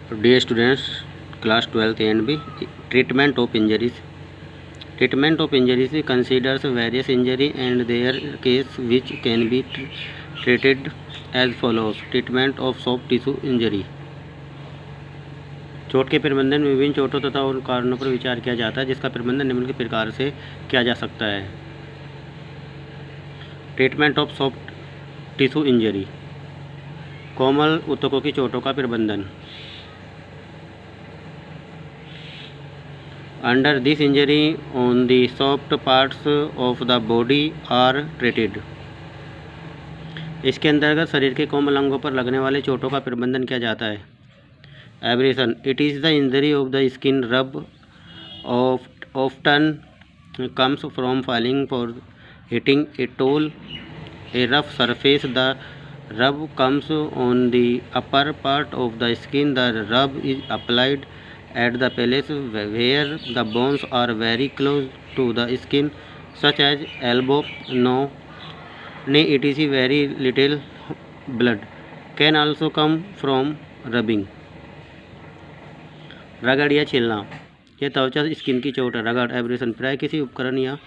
Dear students, class 12th A and B, treatment of injuries. Treatment of injuries considers various injury and their case which can be treated as follows. Treatment of soft tissue injury. चोट के प्रबंधन में विभिन्न चोटों तथा उन कारणों पर विचार किया जाता है जिसका प्रबंधन निम्न के प्रकार से किया जा सकता है। Treatment of soft tissue injury, कोमल ऊतकों की चोटों का प्रबंधन। Under this injury, on the soft parts of the body are treated. इसके अंतर्गत शरीर के कोमल अंगों पर लगने वाले चोटों का प्रबंधन किया जाता है। Abrasion, it is the injury of the skin rub often comes from falling for hitting a tool, a rough surface. The rub comes on the upper part of the skin. The rub is applied at the place where the bones are very close to the skin, such as elbow, knee, etc. Very little blood can also come from rubbing. रगड़ या छीलना, यह त्वचा skin की चोट है। रगड़ abrasion प्राय किसी उपकरण या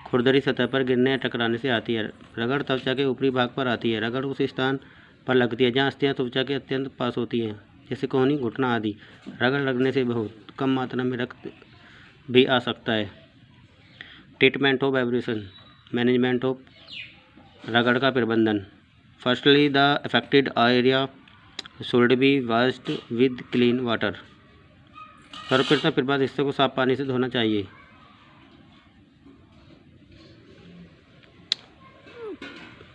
खुरदरी सतह पर गिरने या टकराने से आती है। रगड़ त्वचा के ऊपरी भाग पर आती है। रगड़ उस स्थान पर लगती है जहाँ अस्थियाँ त्वचा के अत्यंत पास होती हैं, जैसे कोहनी, घुटना आदि। रगड़ लगने से बहुत कम मात्रा में रक्त भी आ सकता है। Treatment of abrasion, management of रगड़ का प्रबंधन। Firstly the affected area should be washed with clean water. सर्वप्रथम प्रभावित हिस्से को साफ पानी से धोना चाहिए।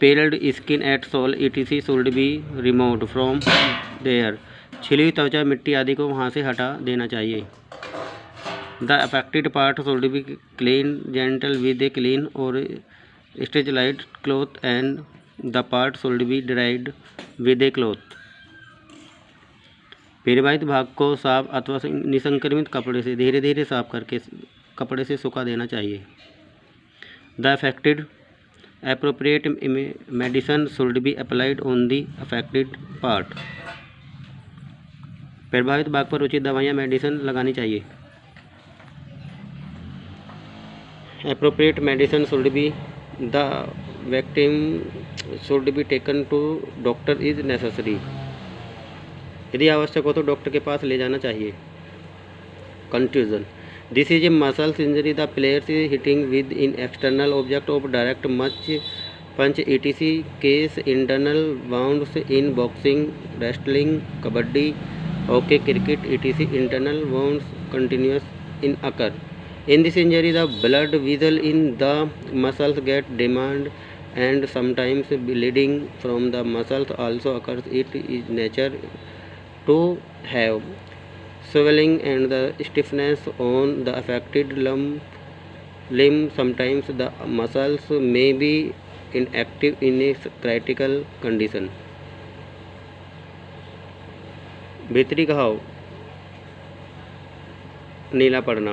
Peeled skin at soil etc should be removed from there. छिली हुई त्वचा, मिट्टी आदि को वहाँ से हटा देना चाहिए। The affected part should be clean gentle with a clean और sterilised cloth and the part should be dried with a cloth. प्रभावित भाग को साफ अथवा निसंक्रमित कपड़े से धीरे धीरे साफ करके कपड़े से सुखा देना चाहिए। The affected appropriate medicine should be applied on the affected part. प्रभावित भाग पर उचित दवाइयाँ मेडिसिन लगानी चाहिए। Appropriate medicine should be the victim should be taken to doctor is necessary. यदि आवश्यक हो तो डॉक्टर के पास ले जाना चाहिए। Contusion, this is a muscles injury the players hitting with in external object of direct punch etc case internal wounds in boxing, wrestling, kabaddi, hockey, cricket etc internal wounds continuous in occur. In this injury the blood vessel in the muscles get demand and sometimes bleeding from the muscles also occurs. It is nature to have swelling and the stiffness on the affected limb. Sometimes the muscles may be inactive in a critical condition. भीतरी घाव, नीला पड़ना।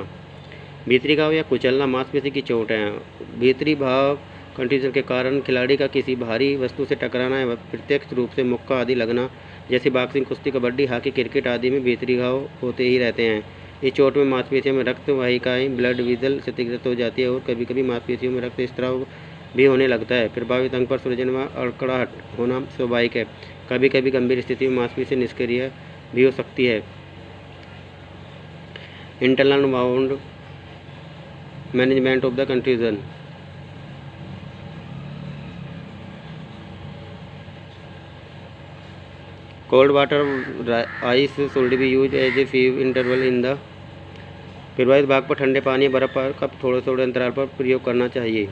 भीतरी घाव या कुचलना मांसपेशी की चोट है। भीतरी भाव कंट्यूजन के कारण खिलाड़ी का किसी भारी वस्तु से टकराना या प्रत्यक्ष रूप से मुक्का आदि लगना, जैसे बॉक्सिंग, कुश्ती, कबड्डी, हॉकी, क्रिकेट आदि में भीतरी घाव होते ही रहते हैं। इस चोट में मांसपेशियों में रक्त वाहिकाएं, ब्लड वेसल क्षतिग्रस्त हो जाती है और कभी कभी मांसपेशियों में रक्त स्त्राव भी होने लगता है। प्रभावित अंग पर सूजन व अड़कड़ाहट होना स्वाभाविक है। कभी कभी गंभीर स्थिति में मांसपेशी निष्क्रिय भी हो सकती है। Internal wound management of the contusion. Cold water ice should be use as a few interval in the. प्रभावित भाग पर ठंडे पानी, बर्फ का थोड़े थोड़े अंतराल पर प्रयोग करना चाहिए।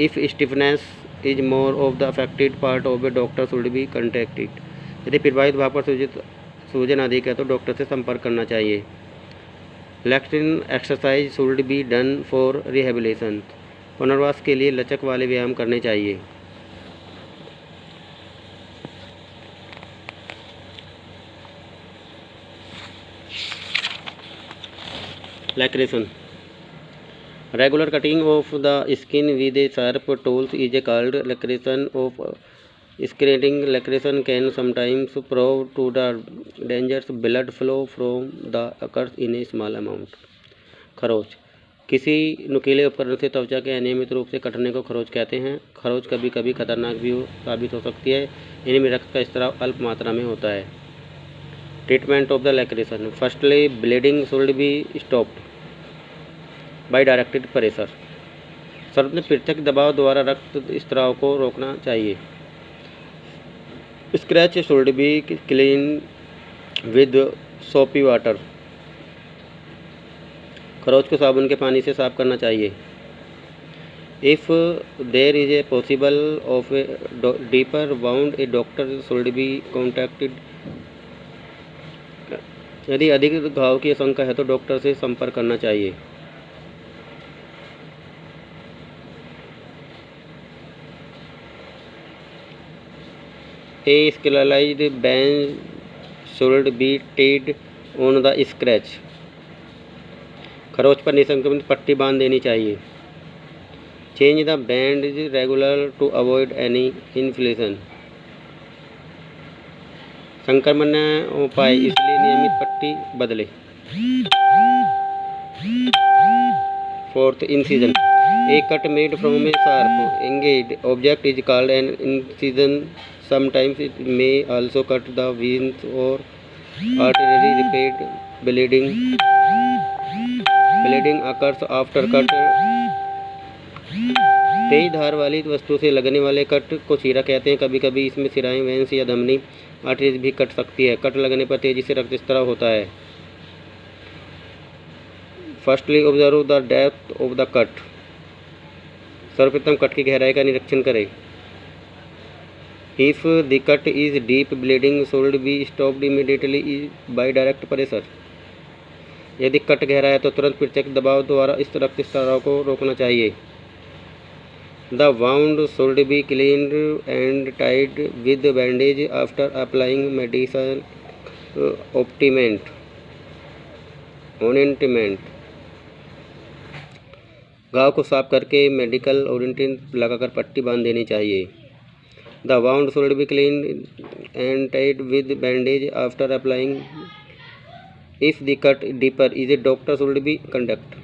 If stiffness is more of the affected part of A doctor should be contacted. यदि प्रभावित भाग पर सूजन अधिक है तो डॉक्टर से संपर्क करना चाहिए। Lectin exercise should be done for rehabilitation. पुनर्वास के लिए लचक वाले व्यायाम करने चाहिए। Lacration, regular cutting of the skin with a sharp tools is called lacration of Screening lacration can sometimes prove to the dangerous blood flow from the occurs in a small amount. खरोच किसी नुकीले उपकरण से त्वचा के अनियमित रूप से कटने को खरोच कहते हैं। खरोच कभी कभी खतरनाक भी साबित हो सकती है। इनमें रक्त का स्राव अल्प मात्रा में होता है। Treatment of the लैक्रेशन। Firstly bleeding should be stopped bye directed pressure. सर्वप्रथम पृथक दबाव द्वारा रक्त स्राव को रोकना चाहिए। Scratch should be clean with सोपी वाटर। खरोच को साबुन के पानी से साफ करना चाहिए। If there is a possible of a deeper wound A doctor should be contacted. यदि अधिक घाव की आशंका है तो डॉक्टर से संपर्क करना चाहिए। A sterilised band should be tied on the scratch. खरोच पर निसंक्रमित पट्टी बांध देनी चाहिए। Change the band regular to avoid any infection. संक्रमण न हो पाए इसलिए नियमित पट्टी बदले। Fourth, incision. A cut made from a sharp एंगेज object is called an incision. Sometimes it may also cut the veins और artery repeat bleeding occurs after cut। तेज धार वाली वस्तु से लगने वाले कट को चीरा कहते हैं। कभी कभी इसमें सिराएं, वेंस या धमनी आर्टरीज भी कट सकती है। कट लगने पर तेजी से रक्तस्राव होता है। Firstly observe the depth of the cut. सर्वप्रथम कट की गहराई का निरीक्षण करें। If the cut is deep bleeding should be stopped immediately by direct pressure. यदि कट गहरा है तो तुरंत पृथक दबाव द्वारा इस रक्तस्राव को रोकना चाहिए। The wound should be cleaned and tied with bandage after applying medicine ointment. घाव को साफ करके मेडिकल ऑइंटमेंट लगाकर पट्टी बांध देनी चाहिए। The wound should be cleaned and tied with bandage after applying. If the cut deeper is a doctor should be conduct.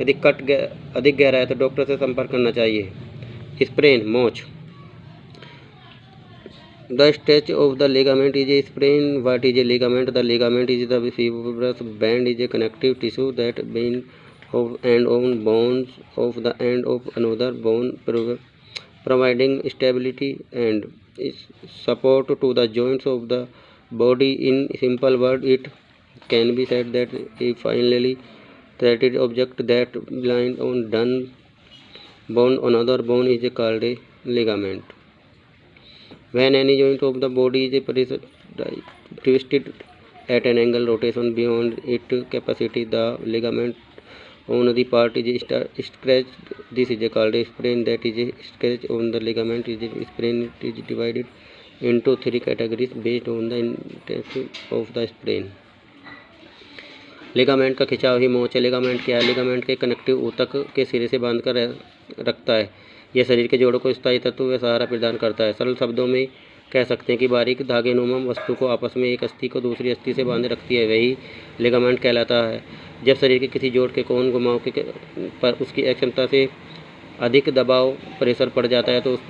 यदि कट अधिक गहरा है तो डॉक्टर से संपर्क करना चाहिए। स्प्रेन, मोच। The stretch of the ligament is a sprain. What is a ligament? The ligament is the fibrous band is a connective tissue that bind of and on bones of the end of another bone, providing stability and support to the joints of the body. In simple word, it can be said that a finely threaded object that binds on one bone another bone is called a ligament. When any joint of the body is twisted at an angle rotation beyond its capacity, the ligament on the part is stretched. This is called a sprain. That is a stretch on the ligament is a sprain. It is divided into three categories based on the intensity of the sprain. Ligament का खिंचाव ही मोच है। Ligament क्या है? Ligament के connective ऊतक के सिरे से बांधकर रखता है। यह शरीर के जोड़ों को स्थायी तत्व व सहारा प्रदान करता है। सरल शब्दों में कह सकते हैं कि बारीक धागेनुमा वस्तु को आपस में एक अस्थि को दूसरी अस्थि से बांधे रखती है, वही लिगामेंट कहलाता है। जब शरीर के किसी जोड़ के कोण घुमाव पर उसकी अक्षमता से अधिक दबाव प्रेशर पड़ जाता है तो उस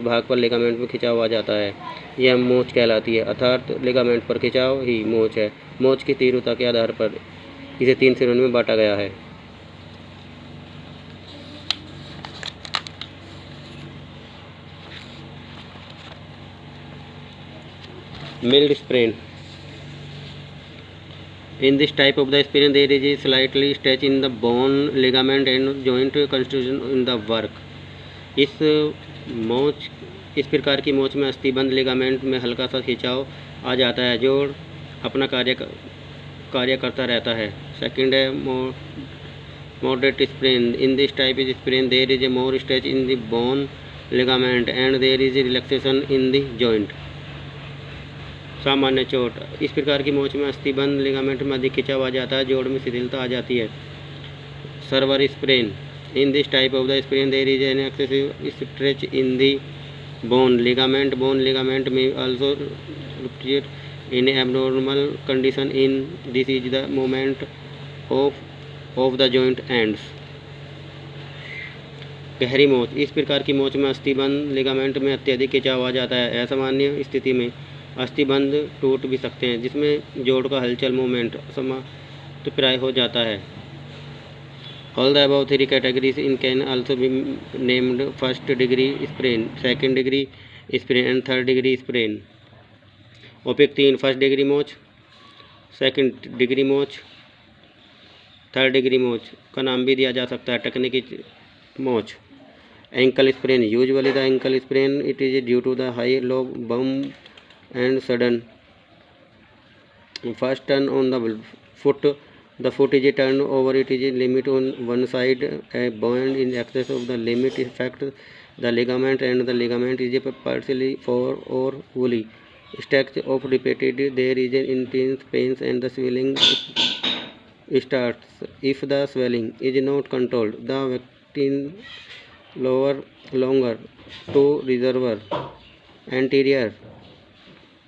भाग पर लिगामेंट में खिंचाव आ जाता है। यह मोच कहलाती है। अर्थात लिगामेंट पर खिंचाव ही मोच है। मोच की तीव्रता के आधार पर इसे 3 श्रेणियों में बांटा गया है। Mild sprain. In this type of the sprain, there is a slightly stretch in the bone, ligament and joint constitution in the work. इस प्रकार की मोच में अस्थिबंध लिगामेंट में हल्का सा खिंचाव आ जाता है। जोड़ अपना कार्य करता रहता है। सेकंड है moderate sprain. In this type of sprain, there is a more stretch in the bone, ligament and there is a relaxation in the joint. सामान्य चोट। इस प्रकार की मोच में अस्थिबंध लिगामेंट में अधिक खिंचाव आ जाता है, जोड़ में शिथिलता आ जाती है। Severe sprain. In this type of the sprain there is an excessive stretch in the Bone ligament may also rupture in abnormal condition. In this is the movement of the joint ends. गहरी मोच, इस प्रकार की मोच में अस्थिबंध ligament में अत्यधिक खिंचाव आ जाता है। असामान्य स्थिति में अस्थिबंध टूट भी सकते हैं, जिसमें जोड़ का हलचल मूवमेंट समाप्तप्राय हो जाता है। All the above three categories can also be named first degree sprain, second degree sprain and third degree sprain. OPEC 3 first degree मोच, सेकंड डिग्री मोच, थर्ड डिग्री मोच का नाम भी दिया जा सकता है टकने की मोच। Ankle sprain, usually the ankle sprain it is due to the high low bump and sudden first turn on the foot. The foot is turned over, it is a limit on one side, a bond in excess of the limit affects the ligament and the ligament is partially or wholly stretched or repeated. There is an intense pain and the swelling starts. If the swelling is not controlled, the victim longer to reservoir anterior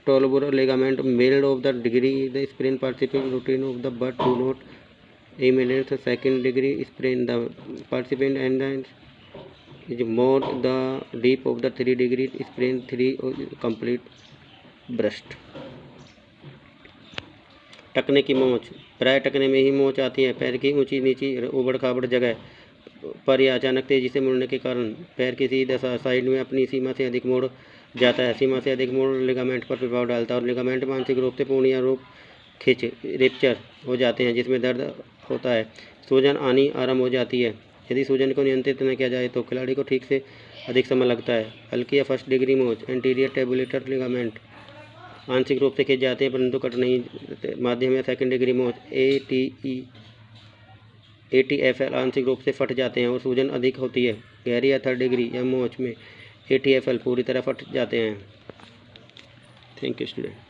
Tolbur ligament made of the degree the sprain participant routine of the but do not eliminate the second degree sprain. The participant and is more the deep of the 3 degree sprain 3 complete burst. टकने की मोच, प्राय टकने में ही मोच आती है। पैर की ऊंची नीची उबड़ खाबड़ जगह पर या अचानक तेजी से मुड़ने के कारण पैर की सीधा साइड में अपनी सीमा से अधिक मुड़ जाता है। सीमा से अधिक मोड़ लिगामेंट पर प्रभाव डालता है और लिगामेंट मानसिक रूप से पूर्ण या रूप खिंच रेप्चर हो जाते हैं, जिसमें दर्द होता है। सूजन आनी आरंभ हो जाती है। यदि सूजन को नियंत्रित न किया जाए तो खिलाड़ी को ठीक से अधिक समय लगता है। हल्की या फर्स्ट डिग्री मोच, एंटीरियर टेबुलेटर लिगामेंट आंशिक रूप से खिंच जाते हैं परंतु कट नहीं। माध्यम या सेकंड डिग्री मोच ATFL आंशिक रूप से फट जाते हैं और सूजन अधिक होती है। गहरी या थर्ड डिग्री या मोच में ATFL पूरी तरह फट जाते हैं। Thank you student.